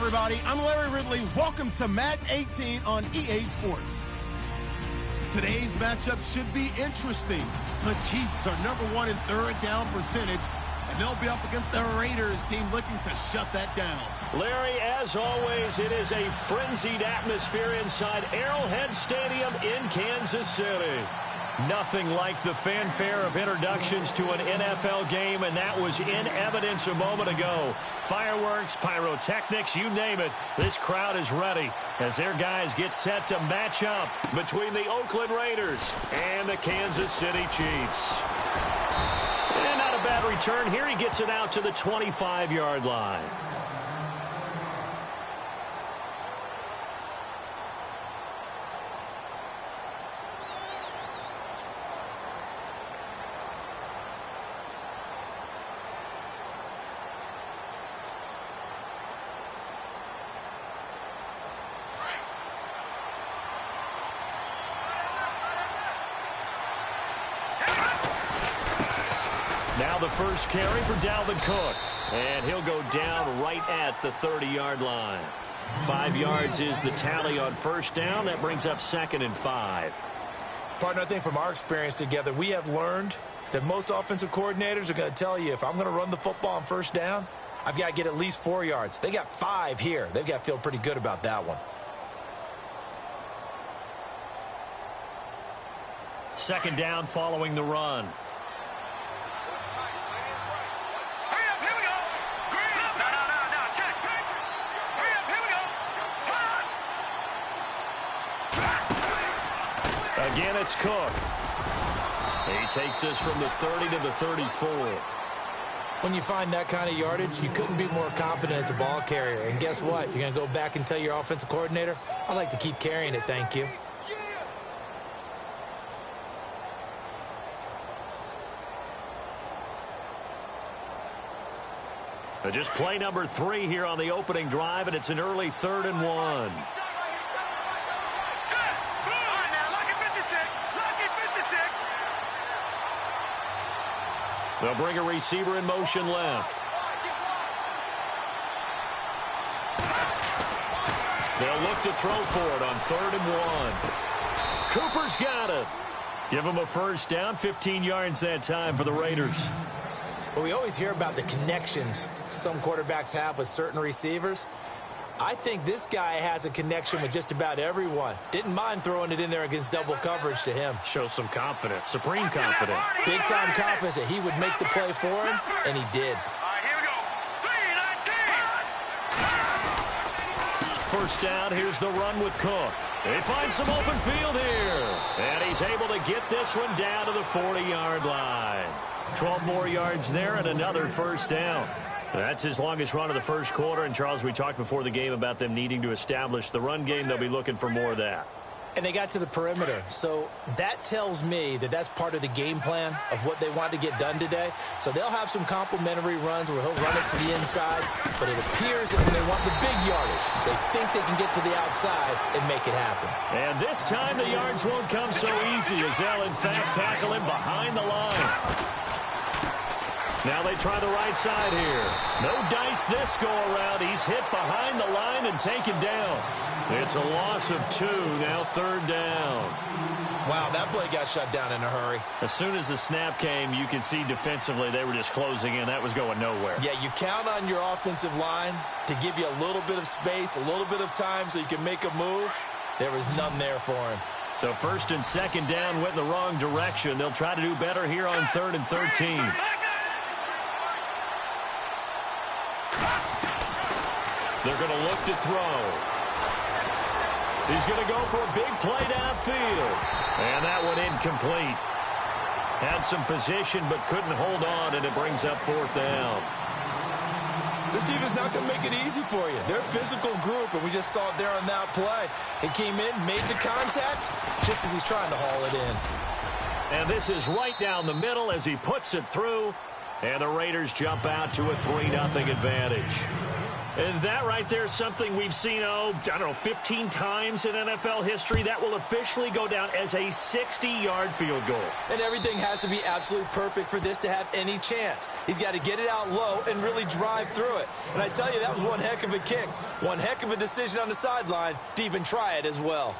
everybody. I'm Larry Ridley. Welcome to Madden 18 on EA Sports. Today's matchup should be interesting. The Chiefs are #1 in third down percentage, and they'll be up against the Raiders team looking to shut that down. Larry, as always, it is a frenzied atmosphere inside Arrowhead Stadium in Kansas City. Nothing like the fanfare of introductions to an NFL game, and that was in evidence a moment ago. Fireworks, pyrotechnics, you name it. This crowd is ready as their guys get set to match up between the Oakland Raiders and the Kansas City Chiefs. And not a bad return here. He gets it out to the 25-yard line. Now the first carry for Dalvin Cook. And he'll go down right at the 30-yard line. 5 yards is the tally on first down. That brings up 2nd and 5. Partner, I think from our experience together, we have learned that most offensive coordinators are going to tell you, if I'm going to run the football on first down, I've got to get at least 4 yards. They got 5 here. They've got to feel pretty good about that one. 2nd down following the run. Again, it's Cook. He takes us from the 30 to the 34. When you find that kind of yardage, you couldn't be more confident as a ball carrier. And guess what? You're going to go back and tell your offensive coordinator, I'd like to keep carrying it, thank you. Just play number 3 here on the opening drive, and it's an early 3rd and 1. They'll bring a receiver in motion left. They'll look to throw for it on 3rd and 1. Cooper's got it. Give him a first down, 15 yards that time for the Raiders. Well, we always hear about the connections some quarterbacks have with certain receivers. I think this guy has a connection with just about everyone. Didn't mind throwing it in there against double coverage to him. Shows some confidence, supreme confidence. Big-time confidence that he would make the play for him, and he did. First down, here's the run with Cook. They find some open field here. And he's able to get this one down to the 40-yard line. 12 more yards there and another first down. That's his longest run of the first quarter. And, Charles, we talked before the game about them needing to establish the run game. They'll be looking for more of that. And they got to the perimeter. So that tells me that that's part of the game plan of what they want to get done today. So they'll have some complimentary runs where he'll run it to the inside. But it appears that when they want the big yardage, they think they can get to the outside and make it happen. And this time the yards won't come so easy as they'll, in fact, tackle him behind the line. Now they try the right side here. No dice this go-around. He's hit behind the line and taken down. It's a loss of 2, now 3rd down. Wow, that play got shut down in a hurry. As soon as the snap came, you can see defensively they were just closing in. That was going nowhere. Yeah, you count on your offensive line to give you a little bit of space, a little bit of time so you can make a move. There was none there for him. So 1st and 2nd down went in the wrong direction. They'll try to do better here on 3rd and 13. They're going to look to throw. He's going to go for a big play downfield. And that one incomplete. Had some position but couldn't hold on, and it brings up 4th down. This team is not going to make it easy for you. They're a physical group, and we just saw it there on that play. He came in, made the contact, just as he's trying to haul it in. And this is right down the middle as he puts it through. And the Raiders jump out to a 3-0 advantage. And that right there is something we've seen, I don't know, 15 times in NFL history. That will officially go down as a 60-yard field goal. And everything has to be absolutely perfect for this to have any chance. He's got to get it out low and really drive through it. And I tell you, that was one heck of a kick. One heck of a decision on the sideline to even try it as well.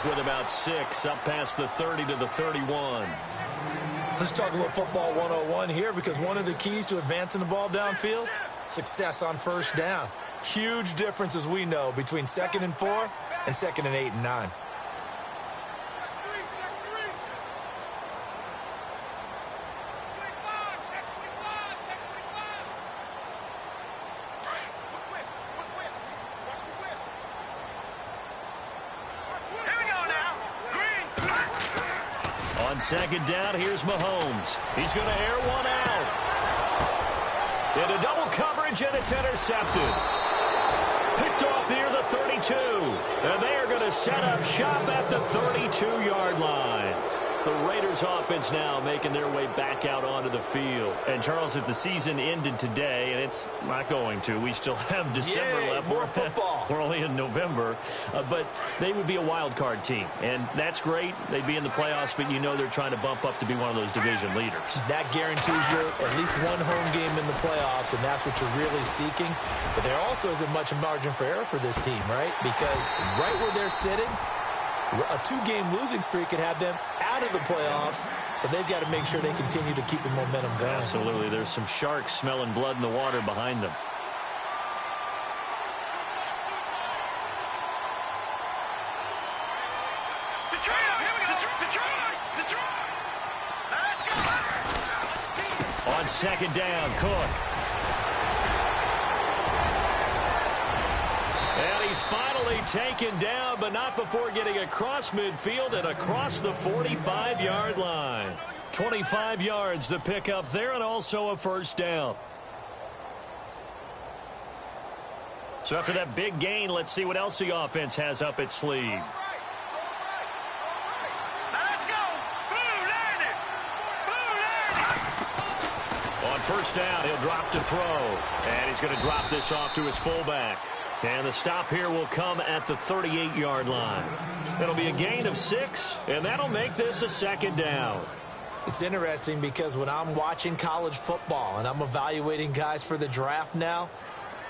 With about 6, up past the 30 to the 31. Let's talk a little football 101 here, because one of the keys to advancing the ball downfield, success on first down. Huge difference, as we know, between 2nd and 4 and 2nd and 8 and 9. On 2nd down, here's Mahomes. He's going to air one out. Into double coverage, and it's intercepted. Picked off near the 32. And they are going to set up shop at the 32-yard line. The Raiders offense now making their way back out onto the field. And, Charles, if the season ended today, and it's not going to, we still have December left. More football. We're only in November. But they would be a wild card team. And that's great. They'd be in the playoffs, but you know they're trying to bump up to be one of those division leaders. That guarantees you at least one home game in the playoffs, and that's what you're really seeking. But there also isn't much margin for error for this team, right? Because right where they're sitting, a 2-game losing streak could have them out of the playoffs, so they've got to make sure they continue to keep the momentum going. Absolutely. There's some sharks smelling blood in the water behind them. On 2nd down, Cook. And he's finally taken down, but not before getting across midfield and across the 45-yard line. 25 yards the pickup there, and also a first down. So after that big gain, let's see what else the offense has up its sleeve. On first down, he'll drop to throw. And he's going to drop this off to his fullback. And the stop here will come at the 38-yard line. It'll be a gain of 6, and that'll make this a 2nd down. It's interesting because when I'm watching college football and I'm evaluating guys for the draft now,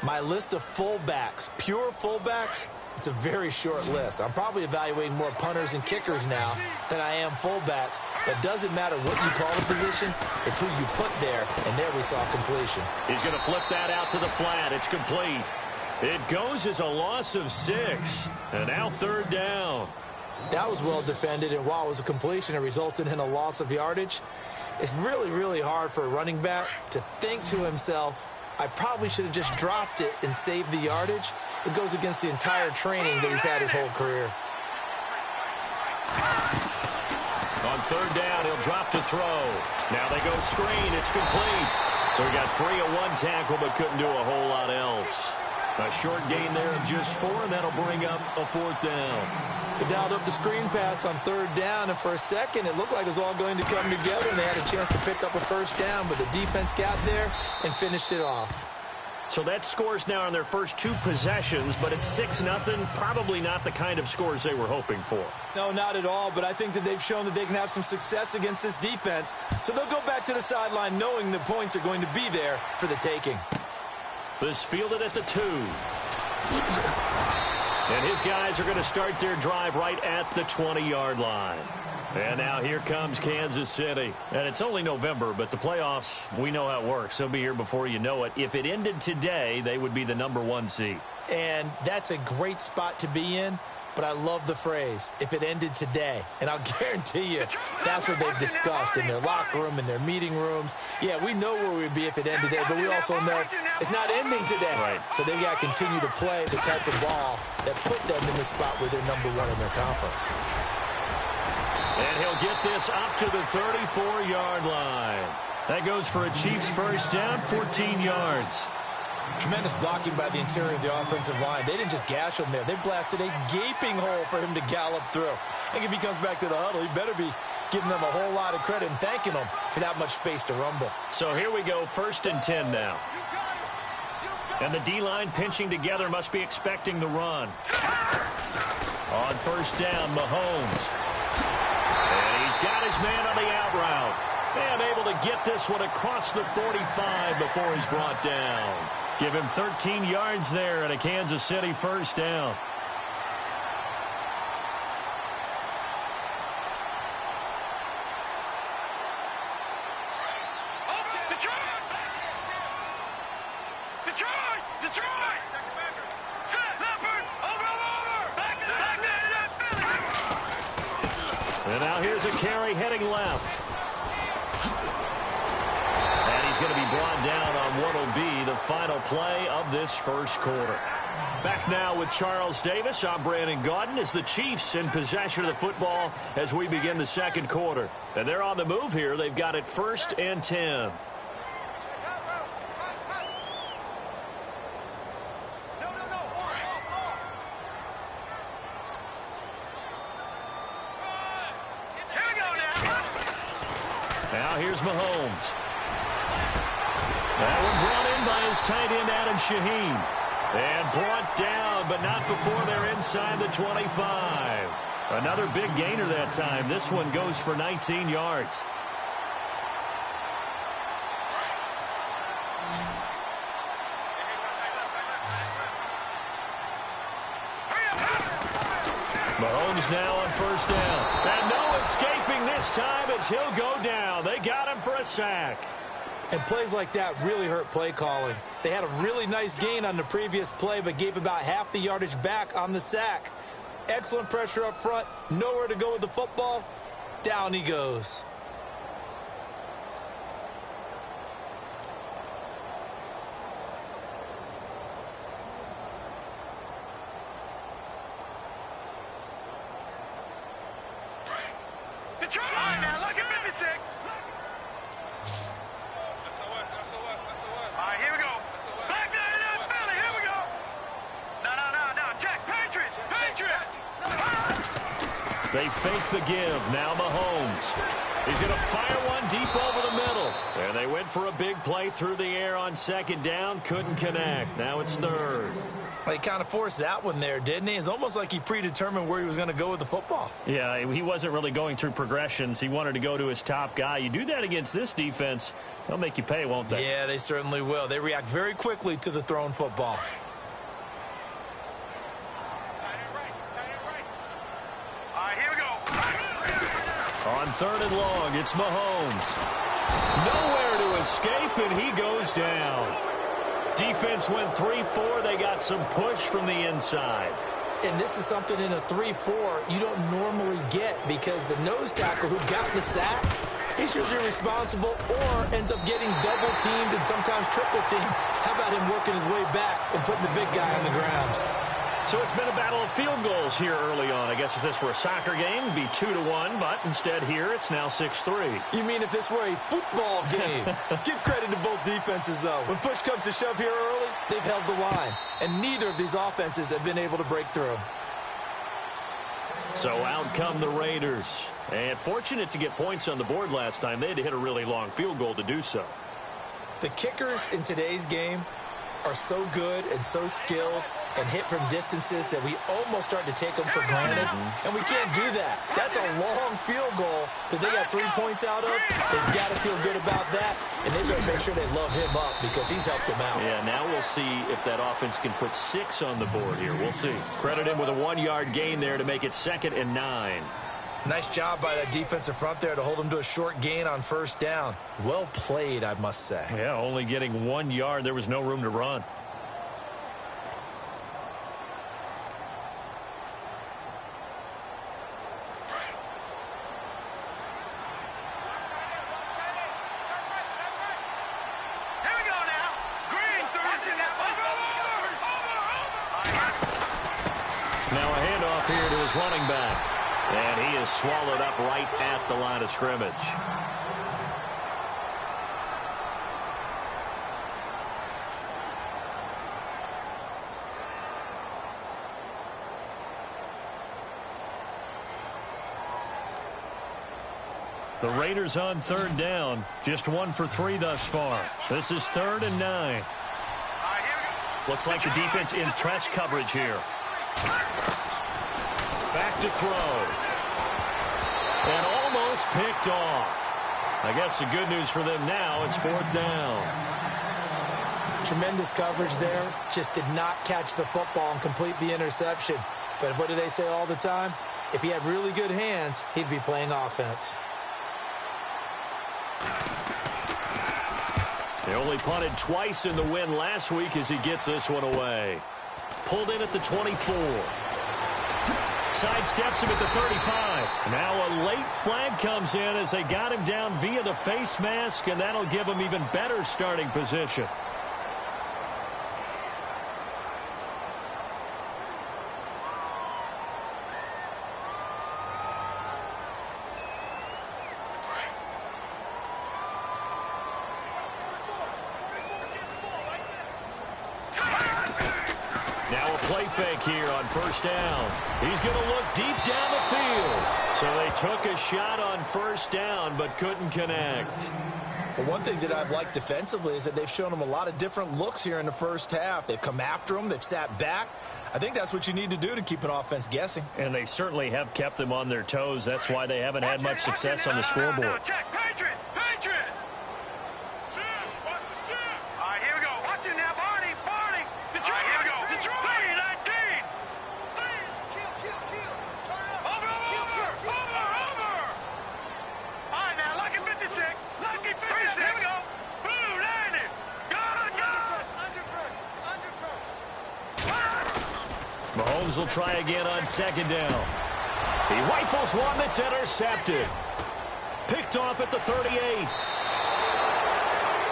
my list of fullbacks, pure fullbacks, it's a very short list. I'm probably evaluating more punters and kickers now than I am fullbacks. But it doesn't matter what you call the position, it's who you put there, and there we saw completion. He's going to flip that out to the flat. It's complete. It goes as a loss of 6, and now 3rd down. That was well defended, and while it was a completion, it resulted in a loss of yardage. It's really, really hard for a running back to think to himself, I probably should have just dropped it and saved the yardage. It goes against the entire training that he's had his whole career. On 3rd down, he'll drop to throw. Now they go screen. It's complete. So he got free of 1 tackle, but couldn't do a whole lot else. A short gain there of just 4, and that'll bring up a 4th down. They dialed up the screen pass on 3rd down, and for a second, it looked like it was all going to come together, and they had a chance to pick up a first down, but the defense got there and finished it off. So that scores now on their first 2 possessions, but it's 6-0. Probably not the kind of scores they were hoping for. No, not at all, but I think that they've shown that they can have some success against this defense, so they'll go back to the sideline knowing the points are going to be there for the taking. This fielded at the 2. And his guys are going to start their drive right at the 20-yard line. And now here comes Kansas City. And it's only November, but the playoffs, we know how it works. They'll be here before you know it. If it ended today, they would be the #1 seed. And that's a great spot to be in but I love the phrase, if it ended today. And I'll guarantee you that's what they've discussed in their locker room, in their meeting rooms. Yeah, we know where we'd be if it ended today, but we also know it's not ending today. Right. So they've got to continue to play the type of ball that put them in the spot where they're #1 in their conference. And he'll get this up to the 34-yard line. That goes for a Chiefs first down, 14 yards. Tremendous blocking by the interior of the offensive line. They didn't just gash him there. They blasted a gaping hole for him to gallop through. I think if he comes back to the huddle, he better be giving them a whole lot of credit and thanking them for that much space to rumble. So here we go, 1st and 10 now. And the D-line pinching together must be expecting the run. On 1st down, Mahomes. And he's got his man on the out route. And able to get this one across the 45 before he's brought down. Give him 13 yards there and a Kansas City first down. And now here's a carry heading left. And he's going to be brought down on what will be the final play of this first quarter. Back now with Charles Davis. I'm Brandon Gaudin as the Chiefs in possession of the football as we begin the second quarter. And they're on the move here. They've got it 1st and 10. Now here's Mahomes. That one brought in by his tight end, Adam Shaheen. And brought down, but not before they're inside the 25. Another big gainer that time. This one goes for 19 yards. Mahomes now on 1st down. And no escaping this time as he'll go down. They got him for a sack. And plays like that really hurt play calling. They had a really nice gain on the previous play, but gave about half the yardage back on the sack. Excellent pressure up front. Nowhere to go with the football. Down he goes. Now look at 56. All right, here we go. Back there in Philly. Here we go. No. Check. Patriots. They fake the give. Now Mahomes. He's going to fire one deep over the middle. And they went for a big play through the air on 2nd down. Couldn't connect. Now it's 3rd. He kind of forced that one there, didn't he? It's almost like he predetermined where he was going to go with the football. Yeah, he wasn't really going through progressions. He wanted to go to his top guy. You do that against this defense, they'll make you pay, won't they? Yeah, they certainly will. They react very quickly to the thrown football. All right, here we go. On 3rd and long, it's Mahomes. Nowhere to escape, and he goes down. Defense went 3-4. They got some push from the inside. And this is something in a 3-4 you don't normally get because the nose tackle who got the sack, he's usually responsible or ends up getting double-teamed and sometimes triple-teamed. How about him working his way back and putting the big guy on the ground? So it's been a battle of field goals here early on. I guess if this were a soccer game, it'd be 2-1, but instead here it's now 6-3. You mean if this were a football game? Give credit to both defenses, though. When push comes to shove here early, they've held the line, and neither of these offenses have been able to break through. So out come the Raiders. And fortunate to get points on the board last time. They had to hit a really long field goal to do so. The kickers in today's game are so good and so skilled and hit from distances that we almost start to take them for granted. And we can't do that. That's a long field goal that they got 3 points out of. They've got to feel good about that, and they better make sure they love him up because he's helped them out. Yeah, now we'll see if that offense can put 6 on the board here. We'll see. Credit him with a 1-yard gain there to make it 2nd and 9. Nice job by that defensive front there to hold him to a short gain on 1st down. Well played, I must say. Yeah, only getting 1 yard. There was no room to run. off here to his running back. And he is swallowed up right at the line of scrimmage. The Raiders on third down. Just 1 for 3 thus far. This is 3rd and 9. Looks like the defense in press coverage here. Back to throw. And almost picked off. I guess the good news for them now, it's 4th down. Tremendous coverage there. Just did not catch the football and complete the interception. But what do they say all the time? If he had really good hands, he'd be playing offense. They only punted twice in the win last week as he gets this one away. Pulled in at the 24. Sidesteps him at the 35. Now a late flag comes in as they got him down via the face mask, and that'll give him even better starting position. Now a play fake here on 1st down. He's going to look deep down the field. So they took a shot on 1st down but couldn't connect. Well, one thing that I've liked defensively is that they've shown him a lot of different looks here in the first half. They've come after him. They've sat back. I think that's what you need to do to keep an offense guessing. And they certainly have kept them on their toes. That's why they haven't had much success on the scoreboard. Check, Patriot, Patriot. All right, here we go. Watch it now, Barney, Barney. Detroit, here we go. Detroit. 3-19. Over. All right, now, lucky 56. Lucky 56. Here we go. Boom, landed. Good. Mahomes will try again on 2nd down. He rifles one that's intercepted. Picked off at the 38.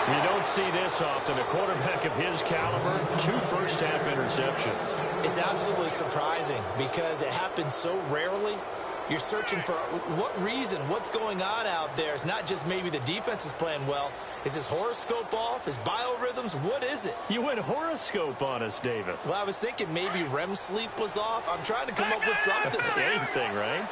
You don't see this often. A quarterback of his caliber, 2 first-half interceptions. It's absolutely surprising because it happens so rarely. You're searching for what reason, what's going on out there. It's not just maybe the defense is playing well. Is his horoscope off? His biorhythms? What is it? You went horoscope on us, David. Well, I was thinking maybe REM sleep was off. I'm trying to come up with something. Anything, right?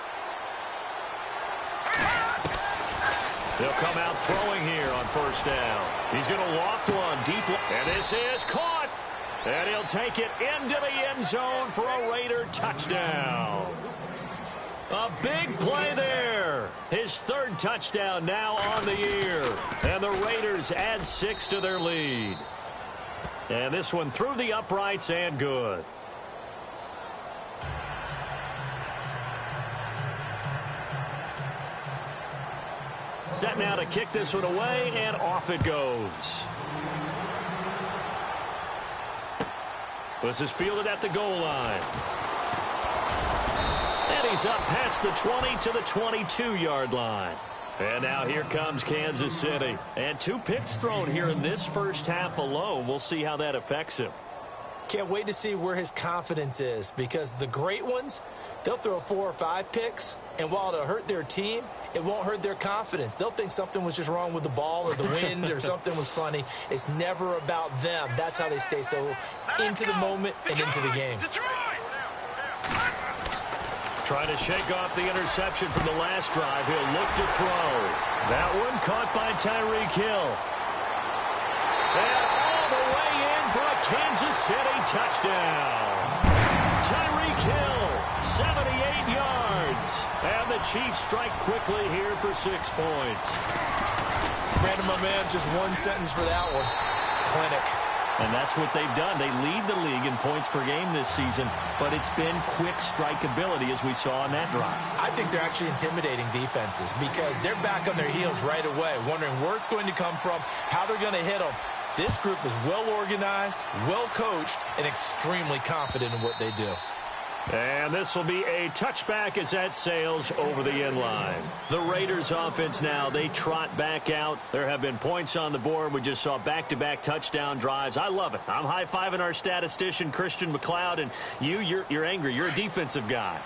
They'll come out throwing here on 1st down. He's going to loft one deep. And this is caught. And he'll take it into the end zone for a Raider touchdown. A big play there. His 3rd touchdown now on the year. And the Raiders add 6 to their lead. And this one through the uprights and good. Set now to kick this one away, and off it goes. This is fielded at the goal line. And he's up past the 20 to the 22-yard line. And now here comes Kansas City. And 2 picks thrown here in this first half alone. We'll see how that affects him. Can't wait to see where his confidence is, because the great ones, they'll throw 4 or 5 picks, and while it'll hurt their team, it won't hurt their confidence. They'll think something was just wrong with the ball or the wind or something was funny. It's never about them. That's how they stay so into the moment and into the game. Trying to shake off the interception from the last drive. He'll look to throw. That one caught by Tyreek Hill. And all the way in for a Kansas City touchdown. Tyreek Hill, 78 yards. And the Chiefs strike quickly here for 6 points. Brandon, my man, just 1 sentence for that one. Clinic. And that's what they've done. They lead the league in points per game this season, but it's been quick strike ability as we saw on that drive. I think they're actually intimidating defenses because they're back on their heels right away, wondering where it's going to come from, how they're going to hit them. This group is well organized, well coached, and extremely confident in what they do. And this will be a touchback as that sails over the end line. The Raiders offense now, they trot back out. There have been points on the board. We just saw back-to-back touchdown drives. I love it. I'm high-fiving our statistician, Christian McLeod, and you're angry. You're a defensive guy.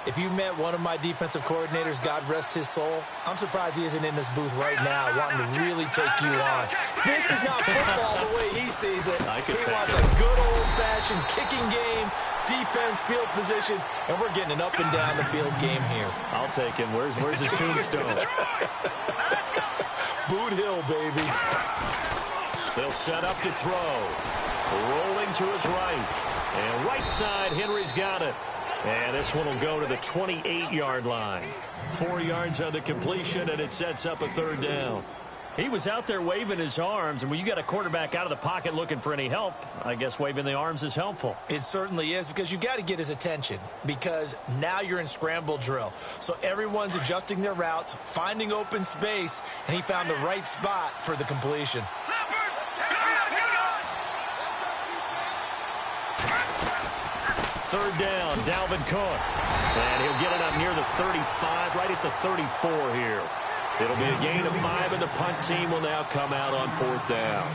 If you met one of my defensive coordinators, God rest his soul, I'm surprised he isn't in this booth right now wanting to really take you on. This is not football the way he sees it. He wants a good old-fashioned kicking game, defense, field position, and we're getting an up-and-down-the-field game here. I'll take him. Where's his tombstone? Boot Hill, baby. They'll set up to throw. Rolling to his right. And right side, Henry's got it. And this one will go to the 28-yard line. 4 yards on the completion, and it sets up a third down. He was out there waving his arms, and when you got a quarterback out of the pocket looking for any help, I guess waving the arms is helpful. It certainly is, because you got to get his attention, because now you're in scramble drill. So everyone's adjusting their routes, finding open space, and he found the right spot for the completion. Third down, Dalvin Cook. And he'll get it up near the 35, right at the 34 here. It'll be a gain of 5, and the punt team will now come out on 4th down.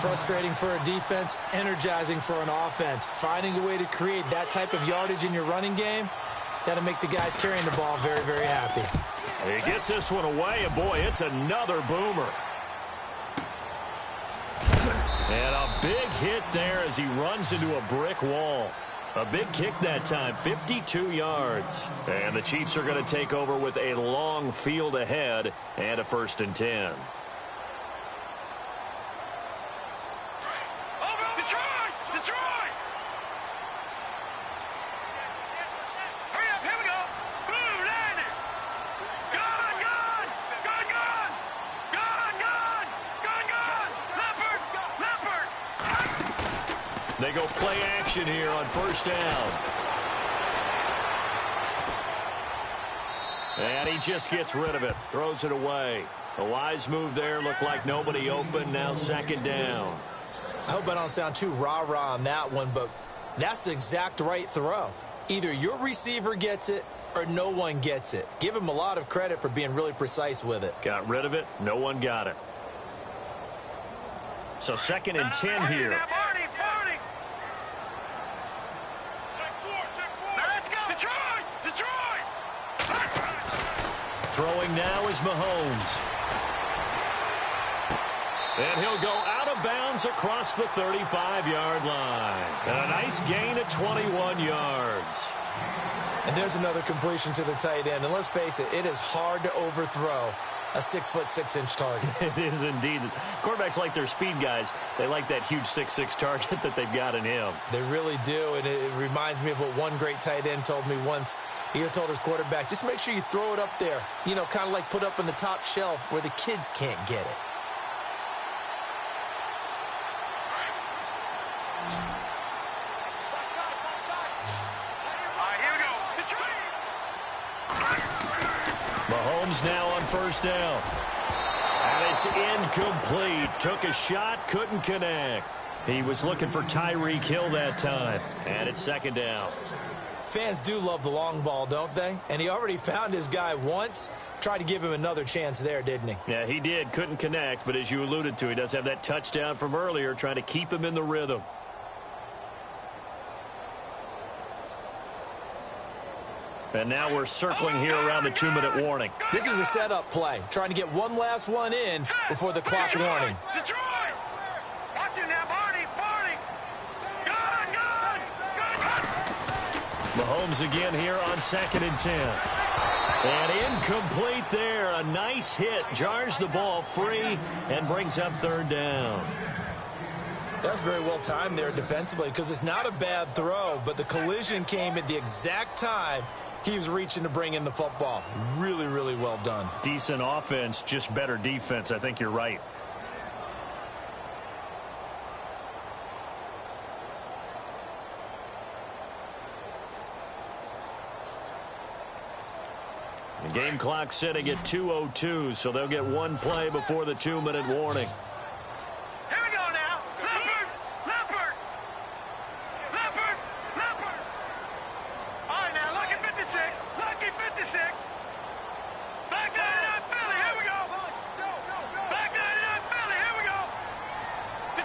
Frustrating for a defense, energizing for an offense. Finding a way to create that type of yardage in your running game, that'll make the guys carrying the ball very, very happy. He gets this one away, and boy, it's another boomer. And a big hit there as he runs into a brick wall. A big kick that time, 52 yards. And the Chiefs are going to take over with a long field ahead and a 1st and 10. Detroit! Hurry up, here we go. Boom, landed. Leopard. They go play action here on 1st down. And he just gets rid of it, throws it away. A wise move there, looked like nobody open, now 2nd down. I hope I don't sound too rah-rah on that one, but that's the exact right throw. Either your receiver gets it or no one gets it. Give him a lot of credit for being really precise with it. Got rid of it, no one got it. So 2nd and 10 here. Throwing now is Mahomes. And he'll go out of bounds across the 35-yard line. And a nice gain of 21 yards. And there's another completion to the tight end. And let's face it, it is hard to overthrow a 6'6" target. It is indeed. Quarterbacks like their speed guys. They like that huge 6'6" target that they've got in him. They really do, and it reminds me of what one great tight end told me once. He told his quarterback, just make sure you throw it up there. You know, kind of like put up on the top shelf where the kids can't get it. Mahomes now on 1st down. And it's incomplete. Took a shot, couldn't connect. He was looking for Tyreek Hill that time. And it's 2nd down. Fans do love the long ball, don't they? And he already found his guy once. Tried to give him another chance there, didn't he? Yeah, he did. Couldn't connect, but as you alluded to, he does have that touchdown from earlier, trying to keep him in the rhythm. And now we're circling here around the 2-minute warning. This is a setup play, trying to get one last one in before the clock warning. Detroit! Watch it now, Barney! Gun! Mahomes again here on 2nd and 10. And incomplete there. A nice hit. Jars the ball free and brings up 3rd down. That's very well timed there defensively, because it's not a bad throw, but the collision came at the exact time he was reaching to bring in the football. Really, really well done. Decent offense, just better defense. I think you're right. The game clock sitting at 2:02, so they'll get one play before the 2-minute warning. Here we go now. Leopard!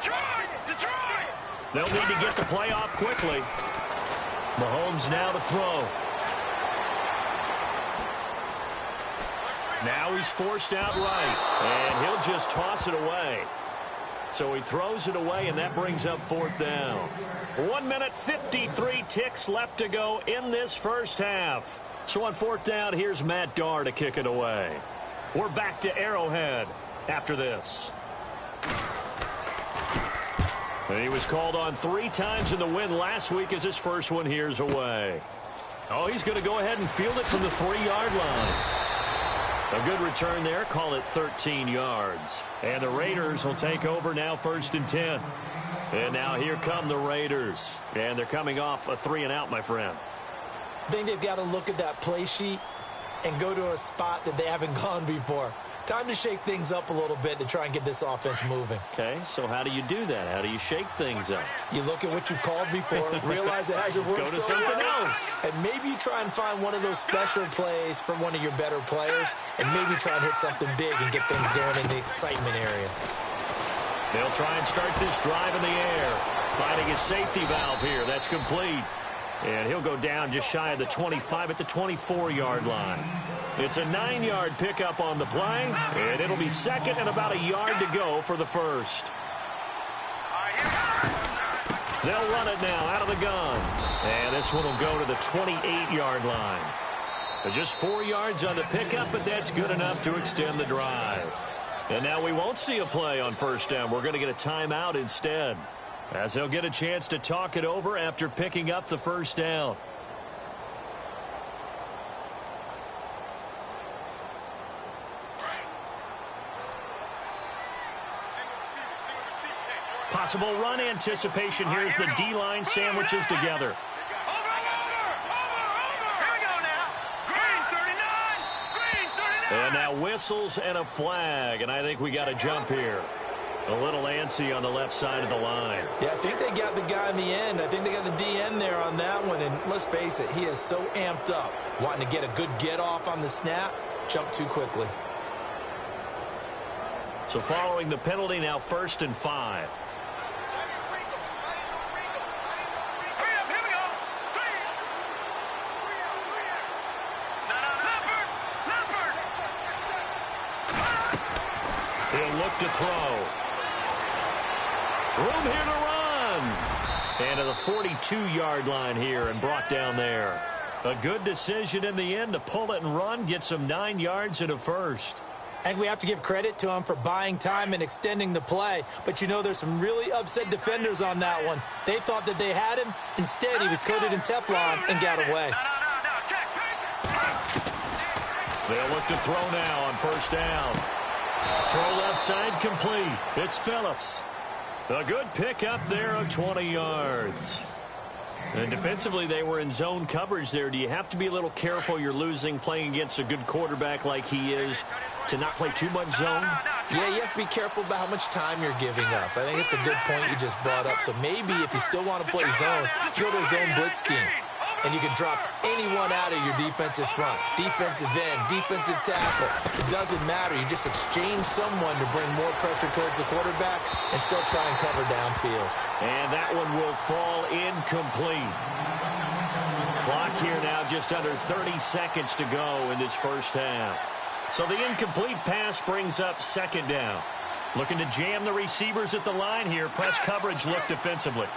Detroit! Detroit! They'll need to get the play off quickly. Mahomes now to throw. Now he's forced out right, and he'll just toss it away. So he throws it away, and that brings up 4th down. 1 minute, 53 ticks left to go in this first half. So on 4th down, here's Matt Darr to kick it away. We're back to Arrowhead after this. And he was called on 3 times in the win last week as his first one here's away. Oh, he's going to go ahead and field it from the 3-yard line. A good return there. Call it 13 yards. And the Raiders will take over now 1st and 10. And now here come the Raiders. And they're coming off a 3-and-out, my friend. I think they've got to look at that play sheet and go to a spot that they haven't gone before. Time to shake things up a little bit to try and get this offense moving. Okay, so how do you do that? How do you shake things up? You look at what you've called before, realize it hasn't worked Go to so something well, else. and maybe you try and find one of those special plays from one of your better players, and maybe try and hit something big and get things going in the excitement area. They'll try and start this drive in the air. Finding his safety valve here. That's complete. And he'll go down just shy of the 25 at the 24-yard line. It's a 9-yard pickup on the play, and it'll be 2nd and about a yard to go for the first. They'll run it now out of the gun. And this one will go to the 28-yard line. Just 4 yards on the pickup, but that's good enough to extend the drive. And now we won't see a play on 1st down. We're going to get a timeout instead, as he'll get a chance to talk it over after picking up the 1st down. Possible run anticipation here as the D-line sandwiches together. And now whistles and a flag, and I think we got a jump here. A little antsy on the left side of the line. Yeah, I think they got the guy in the end. I think they got the DN there on that one, and let's face it, he is so amped up, wanting to get a good get-off on the snap, jump too quickly. So following the penalty, now 1st and 5. He'll look to throw. Room here to run. And to the 42-yard line here and brought down there. A good decision in the end to pull it and run, get some 9 yards and a first. And we have to give credit to him for buying time and extending the play. But, you know, there's some really upset defenders on that one. They thought that they had him. Instead, he was coated in Teflon and got away. They'll look to throw now on 1st down. Throw left side complete. It's Phillips. A good pickup there of 20 yards. And defensively, they were in zone coverage there. Do you have to be a little careful you're losing playing against a good quarterback like he is to not play too much zone? Yeah, you have to be careful about how much time you're giving up. I think it's a good point you just brought up. So maybe if you still want to play zone, you go to a zone blitz scheme. And you can drop anyone out of your defensive front, defensive end, defensive tackle. It doesn't matter. You just exchange someone to bring more pressure towards the quarterback and still try and cover downfield. And that one will fall incomplete. Clock here now just under 30 seconds to go in this first half. So the incomplete pass brings up 2nd down. Looking to jam the receivers at the line here. Press coverage look defensively.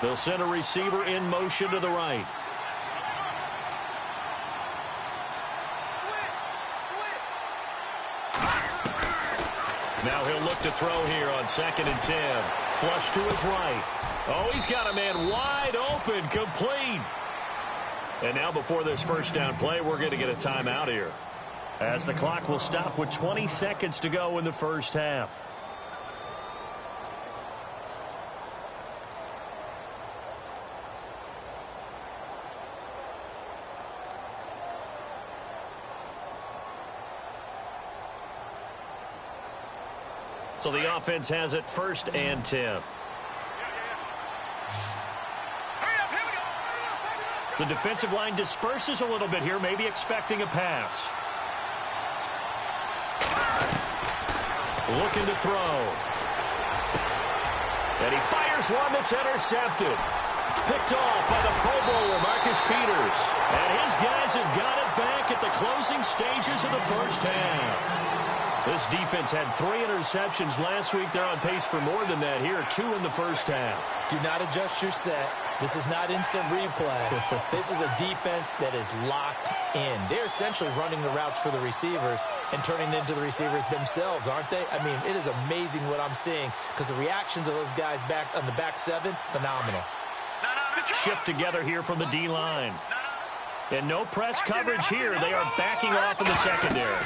They'll send a receiver in motion to the right. Now he'll look to throw here on 2nd and 10. Flush to his right. Oh, he's got a man wide open, complete. And now before this 1st down play, we're going to get a timeout here, as the clock will stop with 20 seconds to go in the first half. So the offense has it 1st and 10. The defensive line disperses a little bit here, maybe expecting a pass. Looking to throw. And he fires one that's intercepted. Picked off by the Pro Bowler, Marcus Peters. And his guys have got it back at the closing stages of the first half. This defense had 3 interceptions last week. They're on pace for more than that here. 2 in the first half. Do not adjust your set. This is not instant replay. This is a defense that is locked in. They're essentially running the routes for the receivers and turning into the receivers themselves, aren't they? I mean, it is amazing what I'm seeing because the reactions of those guys back on the back 7, phenomenal. Shift together here from the D-line. And no press coverage here. They are backing off in the secondary.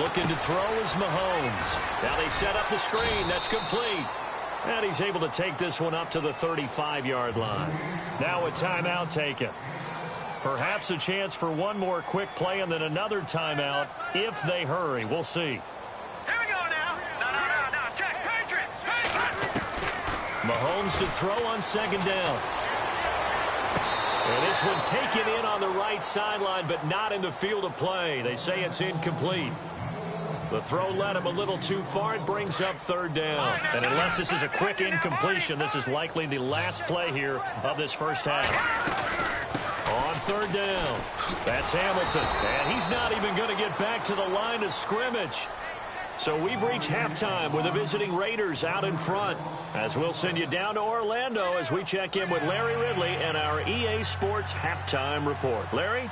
Looking to throw is Mahomes. Now they set up the screen. That's complete. And he's able to take this one up to the 35-yard line. Now a timeout taken. Perhaps a chance for one more quick play and then another timeout if they hurry. We'll see. Here we go now. No. Check. Patriots. Mahomes to throw on second down. And this one taken in on the right sideline, but not in the field of play. They say it's incomplete. The throw led him a little too far. It brings up third down. And unless this is a quick incompletion, this is likely the last play here of this first half. On third down, that's Hamilton. And he's not even going to get back to the line of scrimmage. So we've reached halftime with the visiting Raiders out in front. As we'll send you down to Orlando as we check in with Larry Ridley and our EA Sports Halftime Report. Larry?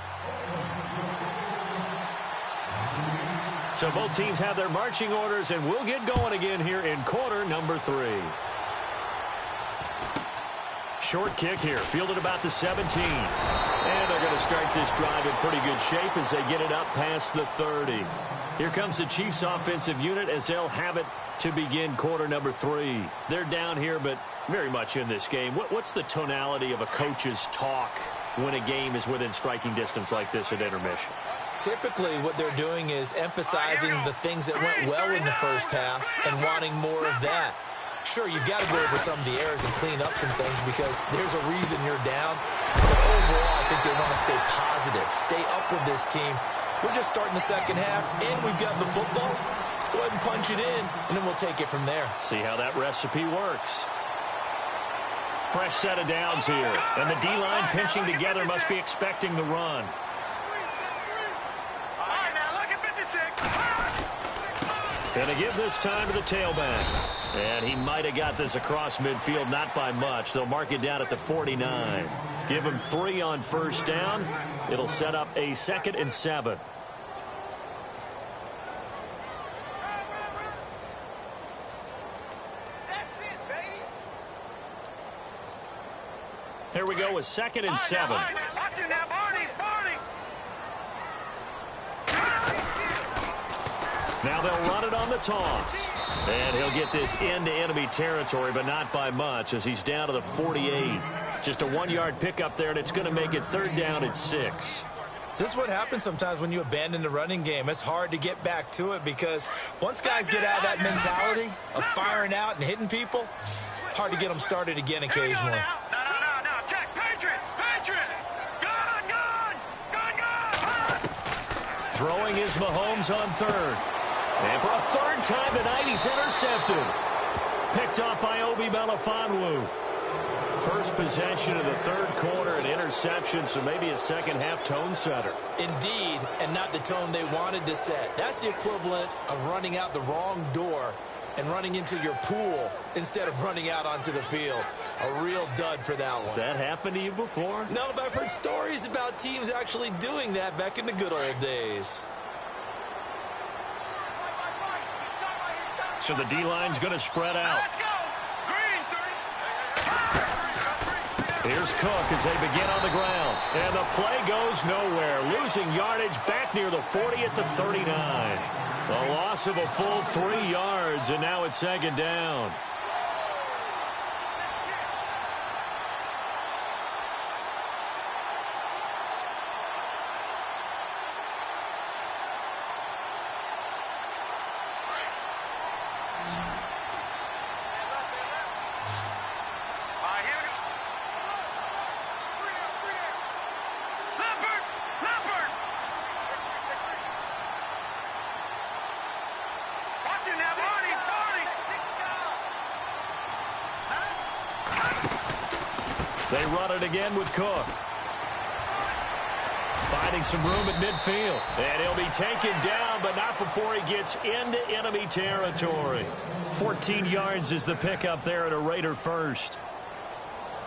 So both teams have their marching orders, and we'll get going again here in quarter number 3. Short kick here, fielded about the 17. And they're going to start this drive in pretty good shape as they get it up past the 30. Here comes the Chiefs offensive unit as they'll have it to begin quarter number 3. They're down here, but very much in this game. What's the tonality of a coach's talk when a game is within striking distance like this at intermission? Typically, what they're doing is emphasizing the things that went well in the first half and wanting more of that. Sure, you've got to go over some of the errors and clean up some things because there's a reason you're down. But overall, I think they want to stay positive, stay up with this team. We're just starting the second half, and we've got the football. Let's go ahead and punch it in, and then we'll take it from there. See how that recipe works. Fresh set of downs here, and the D-line pinching together must be expecting the run. Gonna give this time to the tailback. And he might have got this across midfield, not by much. They'll mark it down at the 49. Give him 3 on first down. It'll set up a 2nd and 7. Here we go with 2nd and 7. Now they'll run it on the toss. And he'll get this into enemy territory, but not by much as he's down to the 48. Just a 1-yard pickup there, and it's going to make it 3rd down at 6. This is what happens sometimes when you abandon the running game. It's hard to get back to it because once guys get out of that mentality of firing out and hitting people, hard to get them started again occasionally. No. Check. Patriot. Gun. Throwing is Mahomes on 3rd. And for a 3rd time tonight, he's intercepted. Picked off by Obi Melifonwu. First possession of the 3rd quarter, an interception, so maybe a second-half tone setter. Indeed, and not the tone they wanted to set. That's the equivalent of running out the wrong door and running into your pool instead of running out onto the field. A real dud for that one. Has that happened to you before? No, but I've heard stories about teams actually doing that back in the good old days. So the D-line's going to spread out. Let's go. Green 3. Here's Cook as they begin on the ground. And the play goes nowhere. Losing yardage back near the 40 at the 39. A loss of a full 3 yards, and now it's 2nd down. They run it again with Cook. Finding some room at midfield. And he'll be taken down, but not before he gets into enemy territory. 14 yards is the pickup there at a Raider first.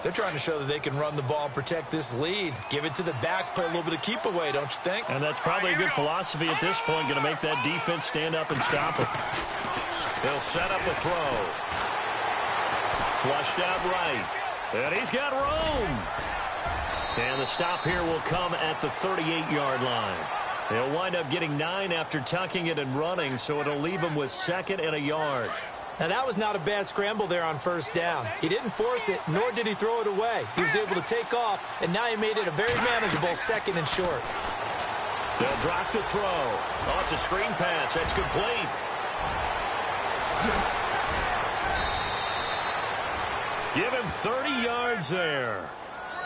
They're trying to show that they can run the ball and protect this lead. Give it to the backs, play a little bit of keep away, don't you think? And that's probably a good philosophy at this point, going to make that defense stand up and stop it. They'll set up a throw. Flushed out right. And he's got room. And the stop here will come at the 38-yard line. They'll wind up getting 9 after tucking it and running, so it'll leave them with 2nd and a yard. Now, that was not a bad scramble there on first down. He didn't force it, nor did he throw it away. He was able to take off, and now he made it a very manageable 2nd and short. They'll drop the throw. Oh, it's a screen pass. That's complete. Give him 30 yards there.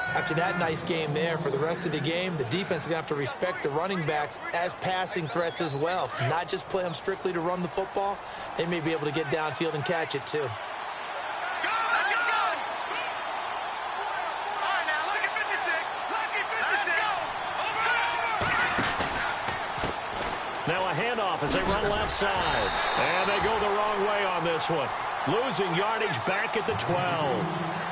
After that nice game there, for the rest of the game, the defense is going to have to respect the running backs as passing threats as well. Not just play them strictly to run the football. They may be able to get downfield and catch it, too. Now a handoff as they run left side. And they go the wrong way on this one. Losing yardage back at the 12.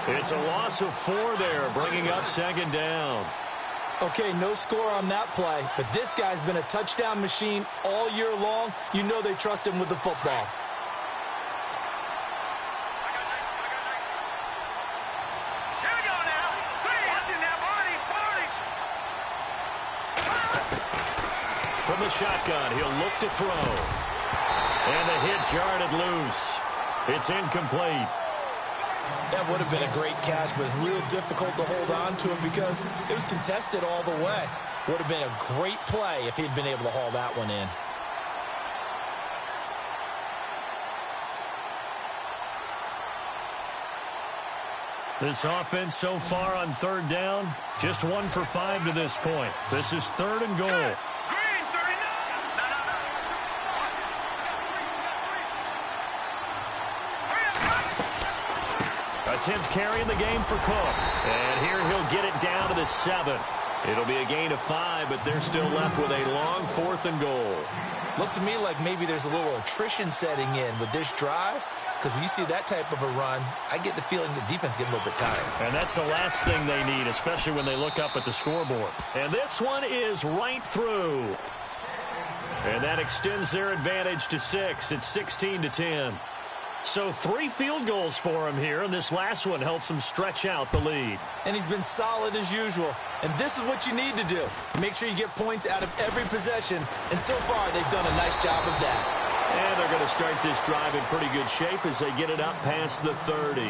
It's a loss of 4 there, bringing up 2nd down. Okay, no score on that play, but this guy's been a touchdown machine all year long. You know they trust him with the football. Here we go now. Watching that body. From the shotgun, he'll look to throw. And the hit jarred it loose. It's incomplete. That would have been a great catch, but it's real difficult to hold on to it because it was contested all the way. Would have been a great play if he'd been able to haul that one in. This offense so far on 3rd down, just 1 for 5 to this point. This is 3rd and goal. A 10th carry in the game for Cook. And here he'll get it down to the 7. It'll be a gain of 5, but they're still left with a long 4th and goal. Looks to me like maybe there's a little attrition setting in with this drive, because when you see that type of a run, I get the feeling the defense getting a little bit tired. And that's the last thing they need, especially when they look up at the scoreboard. And this one is right through. And that extends their advantage to 6. It's 16-10. So 3 field goals for him here, and this last one helps him stretch out the lead. And he's been solid as usual. And this is what you need to do. Make sure you get points out of every possession. And so far, they've done a nice job of that. And they're going to start this drive in pretty good shape as they get it up past the 30.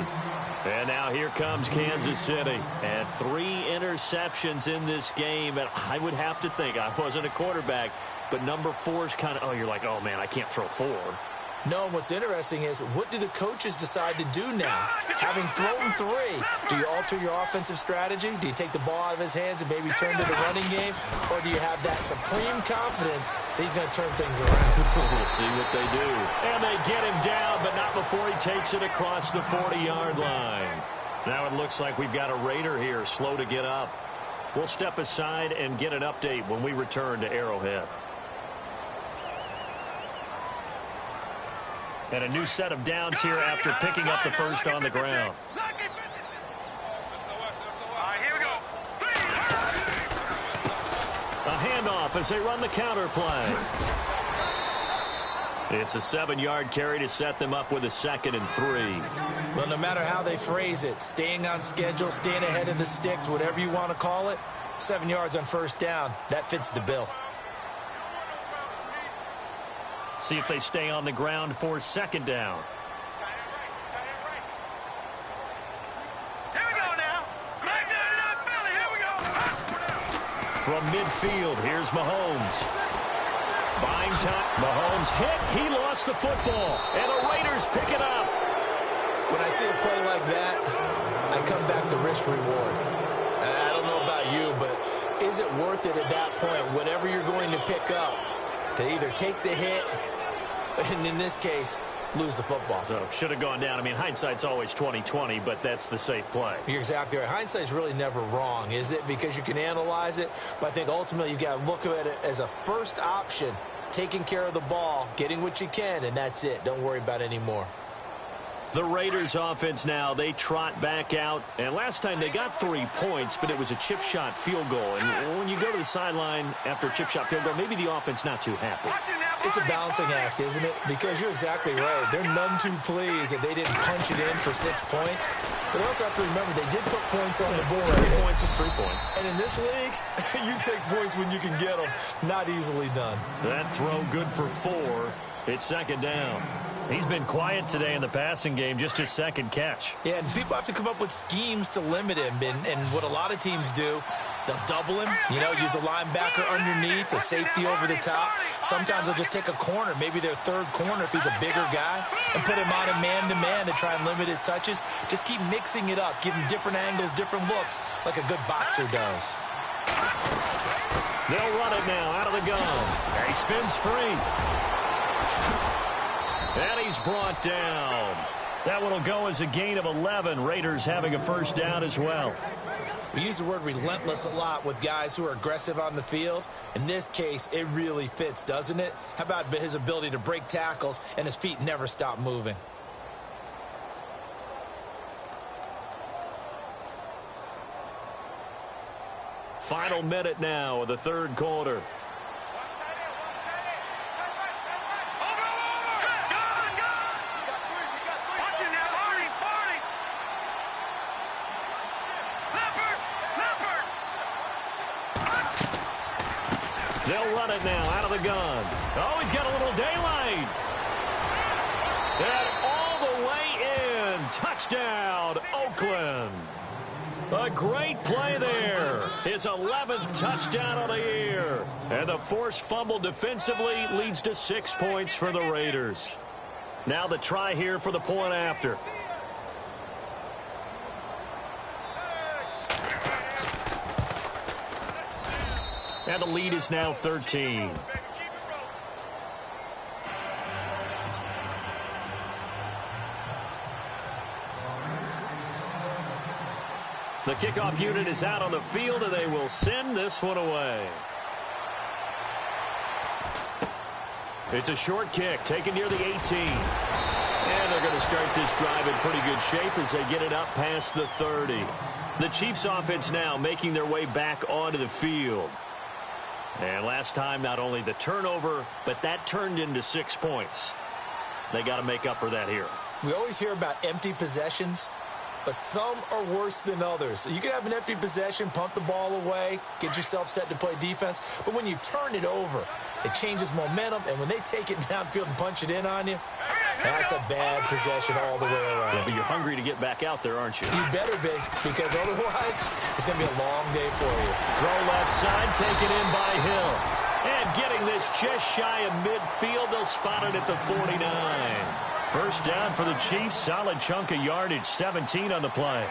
And now here comes Kansas City. And 3 interceptions in this game. And I would have to think, I wasn't a quarterback, but number 4 is kind of, oh, you're like, oh, man, I can't throw 4. No, and what's interesting is, what do the coaches decide to do now? Having thrown 3, do you alter your offensive strategy? Do you take the ball out of his hands and maybe turn to the running game? Or do you have that supreme confidence that he's going to turn things around? We'll see what they do. And they get him down, but not before he takes it across the 40-yard line. Now it looks like we've got a Raider here, slow to get up. We'll step aside and get an update when we return to Arrowhead. And a new set of downs here after picking up the first on the ground. All right, here we go. A handoff as they run the counter play. It's a 7-yard carry to set them up with a 2nd and 3. Well, no matter how they phrase it, staying on schedule, staying ahead of the sticks, whatever you want to call it, 7 yards on first down, that fits the bill. See if they stay on the ground for 2nd down. Here we go now. Here we go. From midfield, here's Mahomes. Buying time. Mahomes hit. He lost the football. And the Raiders pick it up. When I see a play like that, I come back to risk reward. I don't know about you, but is it worth it at that point, whatever you're going to pick up, to either take the hit, and in this case, lose the football. So should have gone down. I mean, hindsight's always 20/20, but that's the safe play. You're exactly right. Hindsight's really never wrong, is it? Because you can analyze it, but I think ultimately you got to look at it as a first option, taking care of the ball, getting what you can, and that's it. Don't worry about it anymore. The Raiders offense now, they trot back out. And last time they got 3 points, but it was a chip shot field goal. And when you go to the sideline after a chip shot field goal, maybe the offense not too happy. It's a balancing act, isn't it? Because you're exactly right. They're none too pleased that they didn't punch it in for 6 points. But also have to remember, they did put points on the board. 3 points is 3 points. And in this league, you take points when you can get them. Not easily done. That throw good for 4. It's second down. He's been quiet today in the passing game, just his second catch. Yeah, and people have to come up with schemes to limit him. And what a lot of teams do, they'll double him, use a linebacker underneath, a safety over the top. Sometimes they'll just take a corner, maybe their third corner if he's a bigger guy, and put him on a man-to-man to try and limit his touches. Just keep mixing it up, give him different angles, different looks, like a good boxer does. They'll run it now out of the gun. And he spins free. And he's brought down. That one will go as a gain of 11. Raiders having a first down as well. We use the word relentless a lot with guys who are aggressive on the field. In this case, it really fits, doesn't it? How about his ability to break tackles and his feet never stop moving? Final minute now of the third quarter. They'll run it now out of the gun. Oh, he's got a little daylight. And all the way in. Touchdown, Oakland. A great play there. His 11th touchdown of the year. And the forced fumble defensively leads to 6 points for the Raiders. Now the try here for the point after. And the lead is now 13. The kickoff unit is out on the field, and they will send this one away. It's a short kick taken near the 18. And they're going to start this drive in pretty good shape as they get it up past the 30. The Chiefs offense now making their way back onto the field. And last time, not only the turnover, but that turned into 6 points. They got to make up for that here. We always hear about empty possessions, but some are worse than others. You can have an empty possession, punt the ball away, get yourself set to play defense, but when you turn it over, it changes momentum, and when they take it downfield and punch it in on you, that's a bad possession all the way around. Yeah, but you're hungry to get back out there, aren't you? You better be, because otherwise, it's going to be a long day for you. Throw left side, taken in by Hill. And getting this just shy of midfield, they'll spot it at the 49. First down for the Chiefs, solid chunk of yardage, 17 on the play.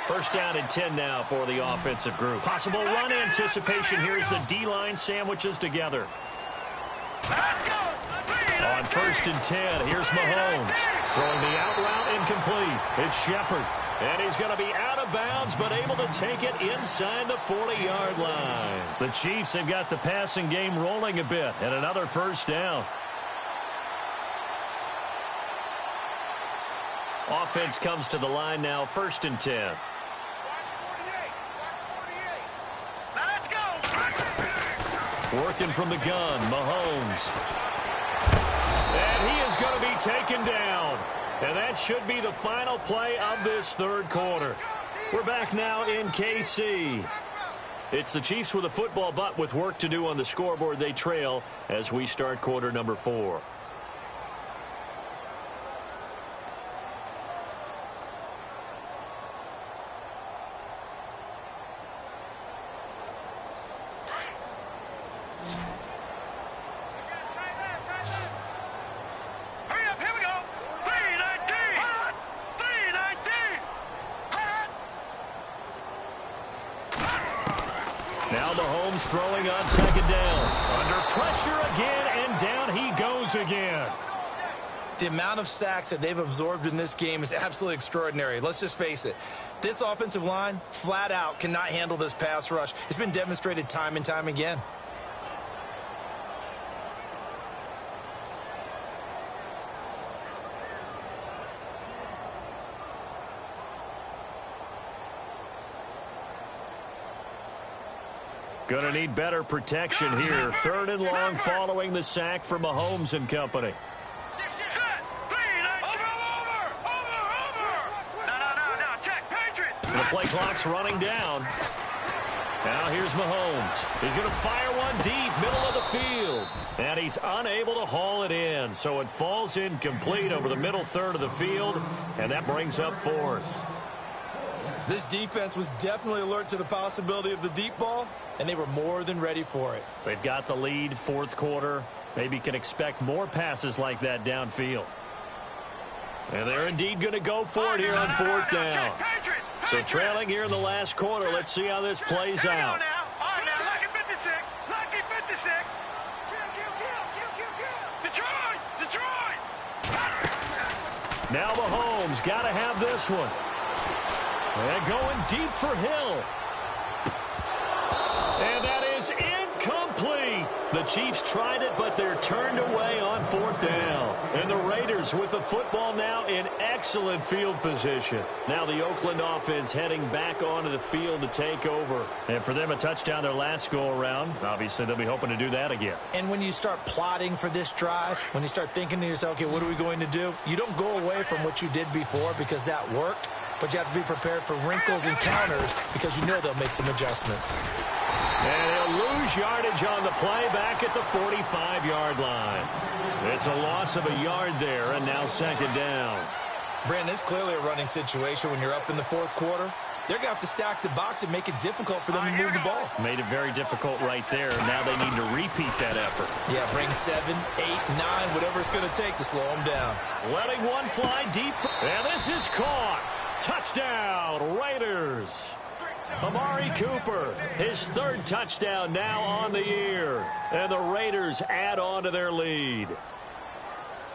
First down and 10 now for the offensive group. Possible run anticipation here as the D-line sandwiches together. On first and 10, here's Mahomes. Throwing the out route incomplete. It's Shepard. And he's going to be out of bounds, but able to take it inside the 40-yard line. The Chiefs have got the passing game rolling a bit, and another first down. Offense comes to the line now, first and 10. Working from the gun, Mahomes. And he is going to be taken down. And that should be the final play of this third quarter. We're back now in KC. It's the Chiefs with a football, but with work to do on the scoreboard. They trail as we start quarter number 4. Now Mahomes throwing on second down. Under pressure again, and down he goes again. The amount of sacks that they've absorbed in this game is absolutely extraordinary. Let's just face it. This offensive line, flat out, cannot handle this pass rush. It's been demonstrated time and time again. Gonna need better protection here. 3rd and long following the sack from Mahomes and company. The play clock's running down. Now here's Mahomes. He's going to fire one deep, middle of the field. And he's unable to haul it in. So it falls incomplete over the middle third of the field. And that brings up 4th. This defense was definitely alert to the possibility of the deep ball, and they were more than ready for it. They've got the lead, 4th quarter. Maybe can expect more passes like that downfield. And they're indeed going to go for it here on 4th down. So trailing here in the last quarter. Let's see how this plays out. Now Mahomes got to have this one. And going deep for Hill. And that is incomplete. The Chiefs tried it, but they're turned away on 4th down. And the Raiders with the football now in excellent field position. Now the Oakland offense heading back onto the field to take over. And for them, a touchdown their last go-around. Obviously, they'll be hoping to do that again. And when you start plotting for this drive, when you start thinking to yourself, okay, what are we going to do? You don't go away from what you did before because that worked. But you have to be prepared for wrinkles and counters because you know they'll make some adjustments. And he'll lose yardage on the play back at the 45-yard line. It's a loss of a yard there, and now 2nd down. Brandon, it's clearly a running situation when you're up in the 4th quarter. They're going to have to stack the box and make it difficult for them to move the ball. Made it very difficult right there. Now they need to repeat that effort. Yeah, bring 7, 8, 9, whatever it's going to take to slow them down. Letting one fly deep. And this is caught. Touchdown, Raiders. Amari Cooper, his 3rd touchdown now on the year. And the Raiders add on to their lead.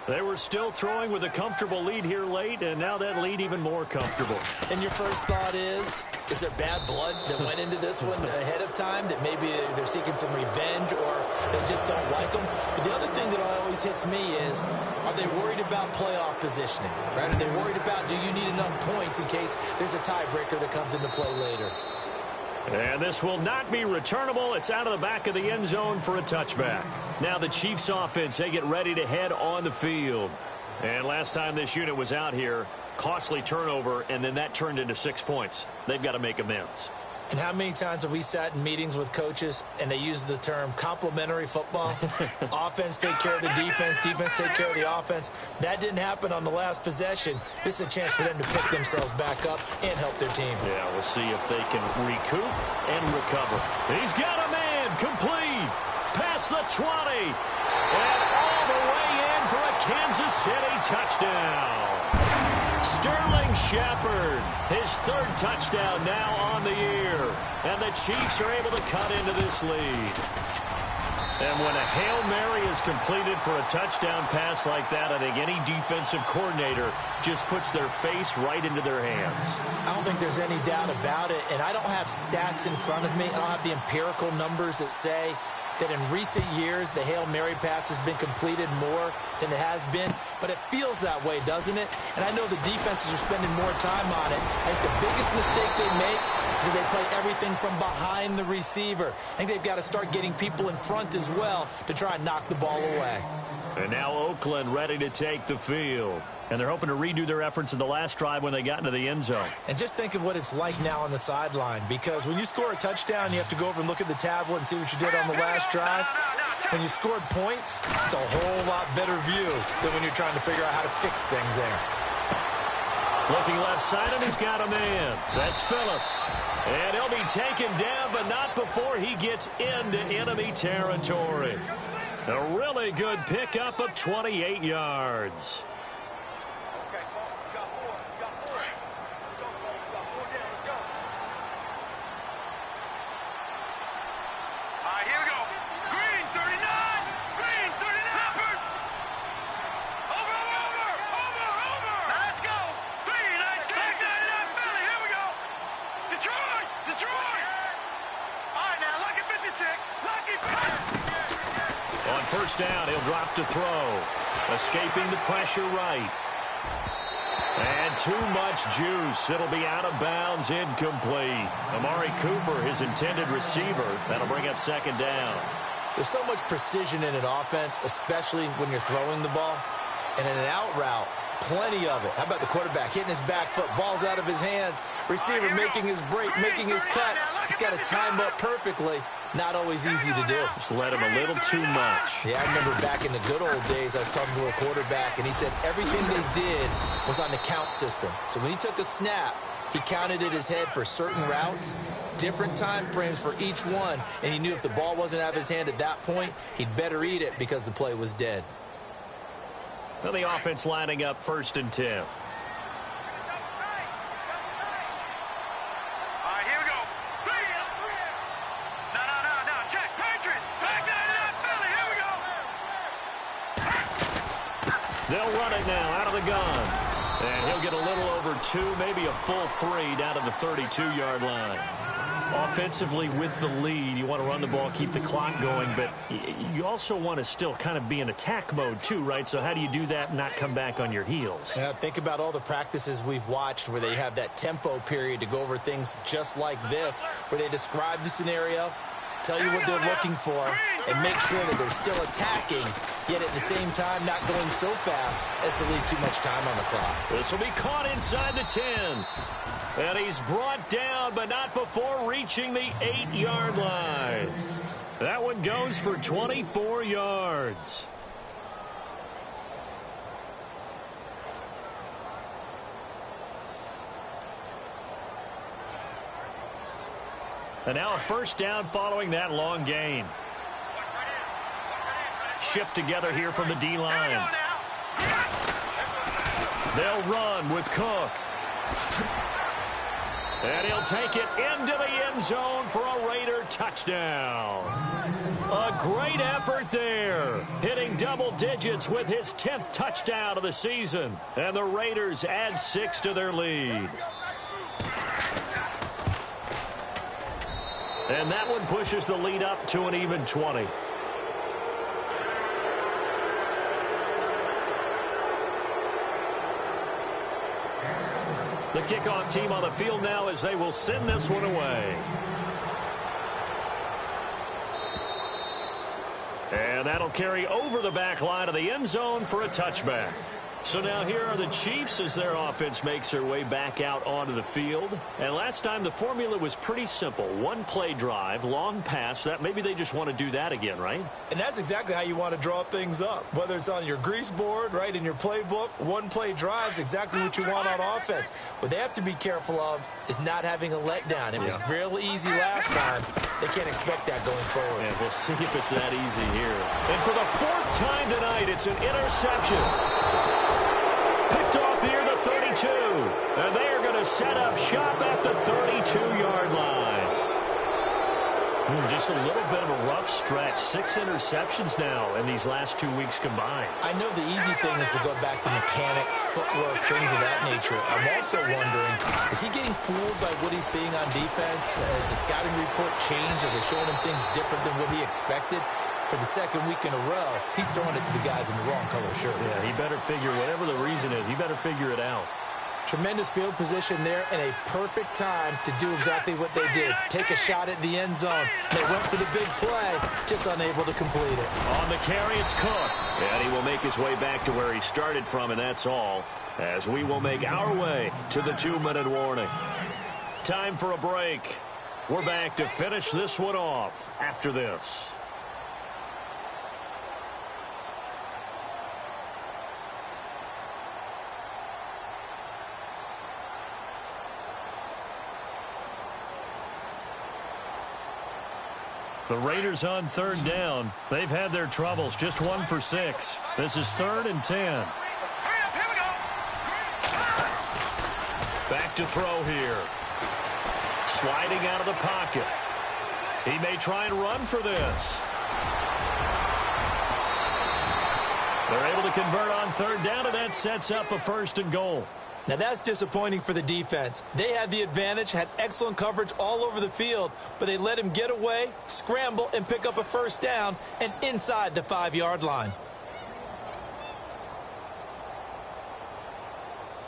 They were still throwing with a comfortable lead here late, and now that lead even more comfortable. And your first thought is there bad blood that went into this one ahead of time, that maybe they're seeking some revenge or they just don't like them? But the other thing that always hits me is, are they worried about playoff positioning? Right? Are they worried about, do you need enough points in case there's a tiebreaker that comes into play later? And this will not be returnable. It's out of the back of the end zone for a touchback. Now the Chiefs offense, they get ready to head on the field. And last time this unit was out here, costly turnover, and then that turned into 6 points. They've got to make amends. And how many times have we sat in meetings with coaches and they use the term complementary football? Offense take care of the defense, defense take care of the offense. That didn't happen on the last possession. This is a chance for them to pick themselves back up and help their team. Yeah, we'll see if they can recoup and recover. He's got a man complete past the 20 and all the way in for a Kansas City touchdown. Sterling Shepard, his 3rd touchdown now on the year. And the Chiefs are able to cut into this lead. And when a Hail Mary is completed for a touchdown pass like that, I think any defensive coordinator just puts their face right into their hands. I don't think there's any doubt about it. And I don't have stats in front of me. I don't have the empirical numbers that say that in recent years the Hail Mary pass has been completed more than it has been, but it feels that way, doesn't it? And I know the defenses are spending more time on it. I think the biggest mistake they make is that they play everything from behind the receiver. I think they've got to start getting people in front as well to try and knock the ball away. And now Oakland ready to take the field. And they're hoping to redo their efforts in the last drive when they got into the end zone. And just think of what it's like now on the sideline, because when you score a touchdown, you have to go over and look at the tablet and see what you did on the last drive. When you scored points, it's a whole lot better view than when you're trying to figure out how to fix things there. Looking left side, and he's got a man. That's Phillips. And he'll be taken down, but not before he gets into enemy territory. A really good pickup of 28 yards. first down. He'll drop to throw. Escaping the pressure right. And too much juice. It'll be out of bounds, incomplete. Amari Cooper, his intended receiver. That'll bring up second down. There's so much precision in an offense, especially when you're throwing the ball. And in an out route, plenty of it. How about the quarterback hitting his back foot, ball's out of his hands, receiver making his break, making his cut. He's got to time up perfectly. Not always easy to do. Just let him a little too much. Yeah, I remember back in the good old days, I was talking to a quarterback, and he said everything they did was on the count system. So when he took a snap, he counted in his head for certain routes, different time frames for each one, and he knew if the ball wasn't out of his hand at that point, he'd better eat it because the play was dead. Well, the offense lining up 1st and 10. They'll run it now out of the gun. And he'll get a little over 2, maybe a full 3 down to the 32-yard line. Offensively with the lead, you want to run the ball, keep the clock going, but you also want to still kind of be in attack mode too, right? So how do you do that and not come back on your heels? Yeah, think about all the practices we've watched where they have that tempo period to go over things just like this, where they describe the scenario, tell you what they're looking for, and make sure that they're still attacking, yet at the same time not going so fast as to leave too much time on the clock. This will be caught inside the 10. And he's brought down, but not before reaching the 8-yard line. That one goes for 24 yards. And now a first down following that long gain. Shift together here from the D-line. They'll run with Cook. And he'll take it into the end zone for a Raider touchdown. A great effort there. Hitting double digits with his 10th touchdown of the season. And the Raiders add 6 to their lead. And that one pushes the lead up to an even 20. The kickoff team on the field now as they will send this one away. And that'll carry over the back line of the end zone for a touchback. So now here are the Chiefs as their offense makes their way back out onto the field. And last time the formula was pretty simple. One play drive, long pass. That maybe they just want to do that again, right? And that's exactly how you want to draw things up. Whether it's on your grease board, right, in your playbook, one play drive is exactly what you want on offense. What they have to be careful of is not having a letdown. It was real easy last time. They can't expect that going forward. And we'll see if it's that easy here. And for the 4th time tonight, it's an interception. Picked off near the 32. And they are going to set up shop at the 32-yard line. Just a little bit of a rough stretch. 6 interceptions now in these last 2 weeks combined. I know the easy thing is to go back to mechanics, footwork, things of that nature. I'm also wondering, is he getting fooled by what he's seeing on defense? Has the scouting report changed? Are they showing him things different than what he expected? For the 2nd week in a row, he's throwing it to the guys in the wrong color shirts. Yeah, he better figure, whatever the reason is, he better figure it out. Tremendous field position there and a perfect time to do exactly what they did. Take a shot at the end zone. They went for the big play, just unable to complete it. On the carry, it's Cook. And he will make his way back to where he started from, and that's all, as we will make our way to the 2-minute warning. Time for a break. We're back to finish this one off after this. The Raiders on 3rd down. They've had their troubles. Just 1 for 6. This is 3rd and 10. Back to throw here. Sliding out of the pocket. He may try and run for this. They're able to convert on 3rd down, and that sets up a 1st and goal. Now that's disappointing for the defense. They had the advantage, had excellent coverage all over the field, but they let him get away, scramble, and pick up a first down and inside the 5-yard line.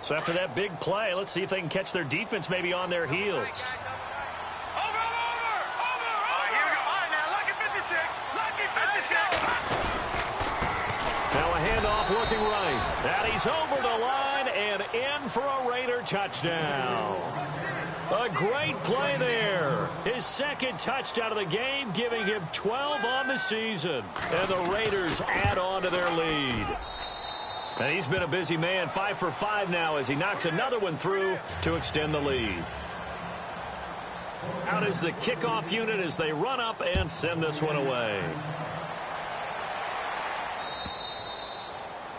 So after that big play, let's see if they can catch their defense maybe on their heels. Over. All right, here we go. All right, now, lucky 56. Lucky 56. Now a handoff looking right. And he's over the line and in for a Raider touchdown. A great play there. His second touchdown of the game, giving him 12 on the season. And the Raiders add on to their lead. And he's been a busy man, 5 for 5 now as he knocks another one through to extend the lead. Out is the kickoff unit as they run up and send this one away.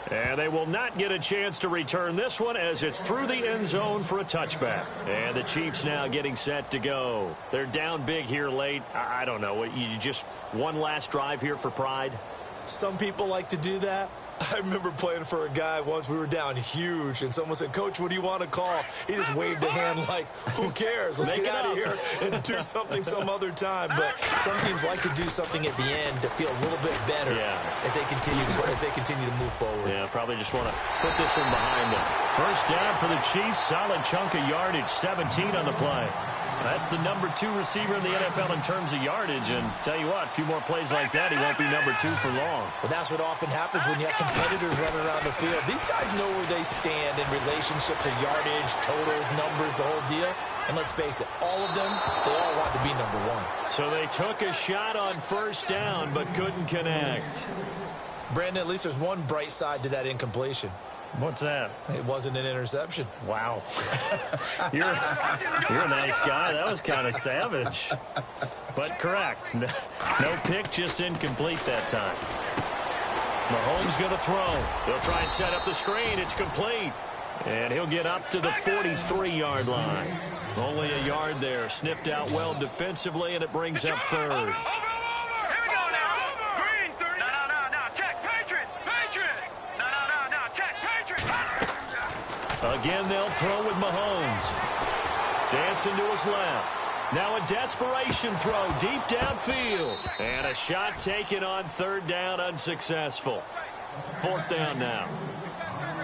And they will not get a chance to return this one as it's through the end zone for a touchback. And the Chiefs now getting set to go. They're down big here late. I don't know. You just one last drive here for pride? Some people like to do that. I remember playing for a guy once. We were down huge, and someone said, "Coach, what do you want to call?" He just waved a hand like, who cares? Let's get out of here and do something some other time. But some teams like to do something at the end to feel a little bit better as they continue to move forward. Yeah, probably just want to put this one behind them. First down for the Chiefs. Solid chunk of yardage, 17 on the play. That's the number 2 receiver in the NFL in terms of yardage. And tell you what, a few more plays like that, he won't be number 2 for long. Well, that's what often happens when you have competitors running around the field. These guys know where they stand in relationship to yardage, totals, numbers, the whole deal. And let's face it, all of them, they all want to be number 1. So they took a shot on first down but couldn't connect. Brandon, at least there's one bright side to that incompletion. What's that? It wasn't an interception. Wow. You're a nice guy. That was kind of savage. But correct. No pick, just incomplete that time. Mahomes going to throw. He'll try and set up the screen. It's complete. And he'll get up to the 43-yard line. Only a yard there. Sniffed out well defensively, and it brings up third. Again, they'll throw with Mahomes. Dancing to his left. Now a desperation throw deep downfield. And a shot taken on third down, unsuccessful. Fourth down now.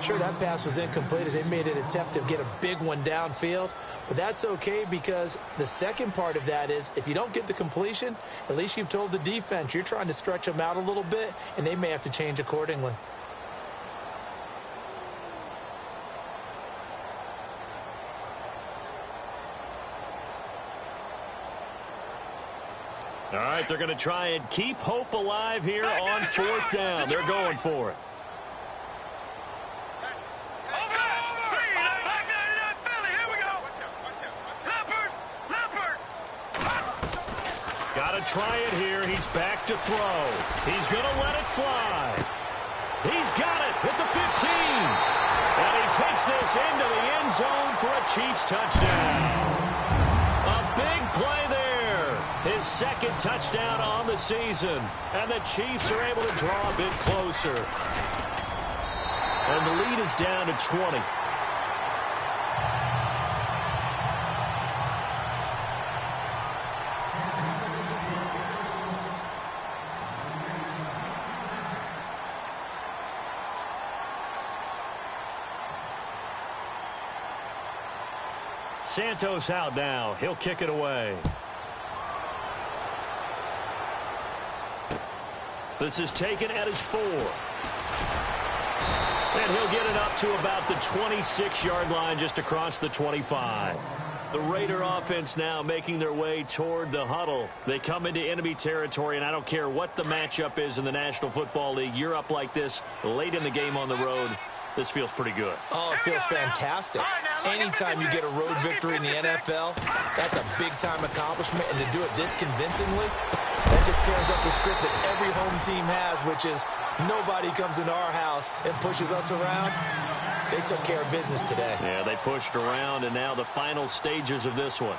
Sure, that pass was incomplete as they made an attempt to get a big one downfield. But that's okay because the second part of that is if you don't get the completion, at least you've told the defense you're trying to stretch them out a little bit, and they may have to change accordingly. All right, they're going to try and keep hope alive here on fourth down. They're going for it. Got to try it here. He's back to throw. He's going to let it fly. He's got it at the 15. And he takes this into the end zone for a Chiefs touchdown. A big play there. His second touchdown on the season. And the Chiefs are able to draw a bit closer. And the lead is down to 20. Santos out now. He'll kick it away. This is taken at his 4. And he'll get it up to about the 26-yard line just across the 25. The Raider offense now making their way toward the huddle. They come into enemy territory, and I don't care what the matchup is in the National Football League. You're up like this late in the game on the road. This feels pretty good. Oh, it feels fantastic. Anytime you get a road victory in the NFL, that's a big-time accomplishment. And to do it this convincingly, that just tears up the script that every home team has, which is nobody comes into our house and pushes us around. They took care of business today. Yeah, they pushed around, and now the final stages of this one.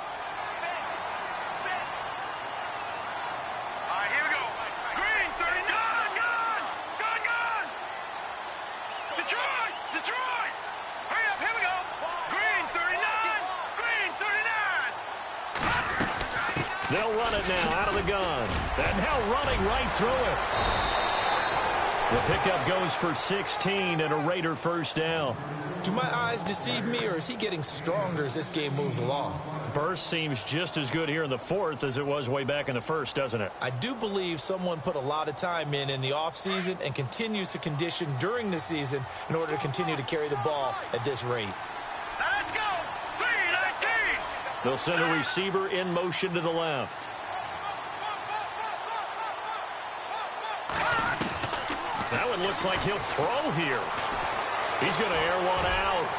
run it now out of the gun. And now running right through it. The pickup goes for 16 and a Raider first down. Do my eyes deceive me, or is he getting stronger as this game moves along? Burst seems just as good here in the fourth as it was way back in the first, doesn't it? I do believe someone put a lot of time in the offseason and continues to condition during the season in order to continue to carry the ball at this rate. Now let's go. 3-19. They'll send a receiver in motion to the left. That one looks like he'll throw here. He's going to air one out.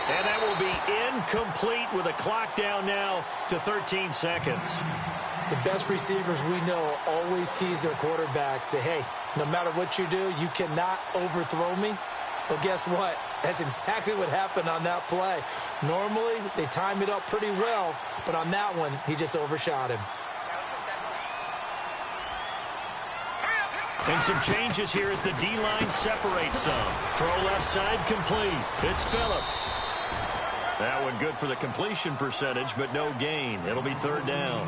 And that will be incomplete with a clock down now to 13 seconds. The best receivers we know always tease their quarterbacks that, hey, no matter what you do, you cannot overthrow me. Well, guess what? That's exactly what happened on that play. Normally, they time it up pretty well, but on that one, he just overshot him. And some changes here as the D-line separates some. Throw left side complete. It's Phillips. That one good for the completion percentage, but no gain. It'll be third down.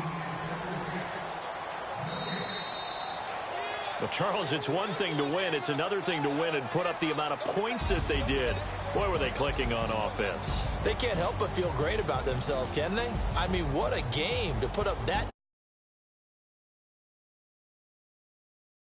Well, Charles, it's one thing to win. It's another thing to win and put up the amount of points that they did. Boy, were they clicking on offense. They can't help but feel great about themselves, can they? I mean, what a game to put up that